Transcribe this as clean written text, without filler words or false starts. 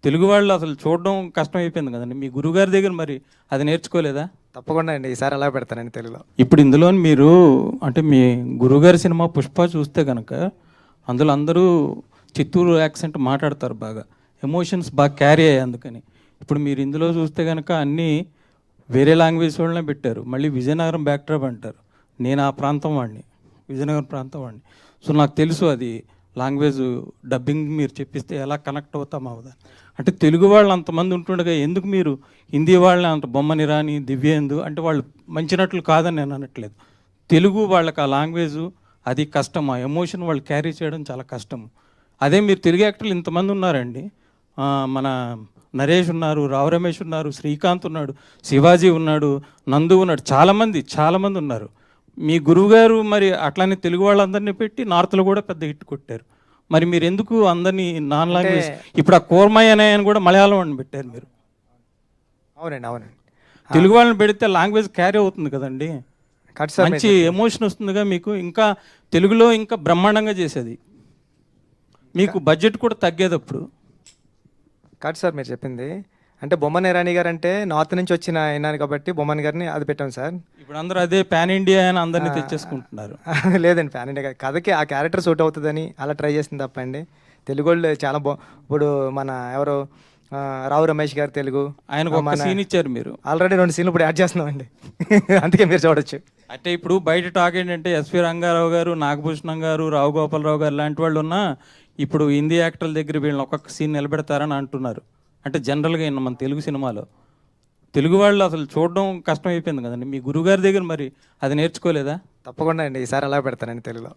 తెలుగు వాళ్ళు అసలు చూడడం కష్టం అయిపోయింది కదండి. మీ గురువుగారి దగ్గర మరి అది నేర్చుకోలేదా? తప్పకుండా అండి, ఈసారి అలా పెడతానండి తెలుగులో. ఇప్పుడు ఇందులో మీరు అంటే మీ గురువుగారి సినిమా పుష్ప చూస్తే కనుక అందులో అందరూ చిత్తూరు యాక్సెంట్ మాట్లాడతారు బాగా, ఎమోషన్స్ బాగా క్యారీ అయ్యాయి అందుకని. ఇప్పుడు మీరు ఇందులో చూస్తే కనుక అన్నీ వేరే లాంగ్వేజ్ వాళ్ళనే పెట్టారు. మళ్ళీ విజయనగరం బ్యాక్డ్రాప్ అంటారు. నేను ఆ ప్రాంతం వాడిని, విజయనగరం ప్రాంతం వాడిని. సో నాకు తెలుసు అది లాంగ్వేజ్ డబ్బింగ్ మీరు చెప్పిస్తే ఎలా కనెక్ట్ అవుతాం అవుదా. అంటే తెలుగు వాళ్ళు అంతమంది ఉంటుండగా ఎందుకు మీరు హిందీ వాళ్ళని అంత బొమ్మని రాని దివ్యేందు అంటే వాళ్ళు మంచి నటులు కాదని నేను అనట్లేదు. తెలుగు వాళ్ళకి ఆ లాంగ్వేజు అది కష్టం, ఆ ఎమోషన్ వాళ్ళు క్యారీ చేయడం చాలా కష్టం. అదే మీరు తెలుగు యాక్టర్లు ఇంతమంది ఉన్నారండి. మన నరేష్ ఉన్నారు, రావు రమేష్ ఉన్నారు, శ్రీకాంత్ ఉన్నాడు, శివాజీ ఉన్నాడు, నందు ఉన్నాడు, చాలామంది ఉన్నారు. మీ గురువుగారు మరి అట్లానే తెలుగు వాళ్ళందరినీ పెట్టి నార్త్లో కూడా పెద్ద హిట్ కొట్టారు. మరి మీరు ఎందుకు అందరినీ నాన్ లాంగ్వేజ్ ఇప్పుడు ఆ కోర్మయ్య అనే ఆయన కూడా మలయాళం వాడిని పెట్టారు మీరు. అవునండి. తెలుగు వాళ్ళని పెడితే లాంగ్వేజ్ క్యారీ అవుతుంది కదండి, కట్ సార్, మంచి ఎమోషన్ వస్తుందిగా మీకు. ఇంకా తెలుగులో ఇంకా బ్రహ్మాండంగా చేసేది, మీకు బడ్జెట్ కూడా తగ్గేది అప్పుడు. కట్ సార్ మీరు చెప్పింది. అంటే బొమ్మన ఇరానీ గారు అంటే నార్త్ నుంచి వచ్చిన అయినారు కాబట్టి బొమ్మన్ గారిని అది పెట్టాం సార్. ఇప్పుడు అందరూ అదే పాన్ ఇండియా అని అందరినీ తెచ్చేసుకుంటున్నారు. లేదండి, ఫ్యాన్ ఇండియా కథకి ఆ క్యారెక్టర్ సూట్ అవుతుందని అలా ట్రై చేసింది తప్పండి. తెలుగు వాళ్ళు చాలా ఇప్పుడు మన ఎవరు రావు రమేష్ గారు తెలుగు, ఆయనకు ఒక సీన్ ఇచ్చారు మీరు. ఆల్రెడీ 2 సీన్లు ఇప్పుడు యాడ్ చేస్తున్నామండి. అందుకే మీరు చూడొచ్చు. అంటే ఇప్పుడు బయట టాక్ ఏంటంటే ఎస్వి రంగారావు గారు, నాగభూషణం గారు, రావు గోపాలరావు గారు లాంటి వాళ్ళు ఉన్నా ఇప్పుడు హిందీ యాక్టర్ల దగ్గర వీళ్ళని ఒక్కొక్క సీన్ నిలబెడతారని అంటున్నారు. అంటే జనరల్గా మన తెలుగు సినిమాలో తెలుగు వాళ్ళు అసలు చూడడం కష్టం అయిపోయింది కదండి. మీ గురువుగారి దగ్గర మరి అది నేర్చుకోలేదా? తప్పకుండా అండి, ఈసారి అలా పెడతానండి తెలుగులో.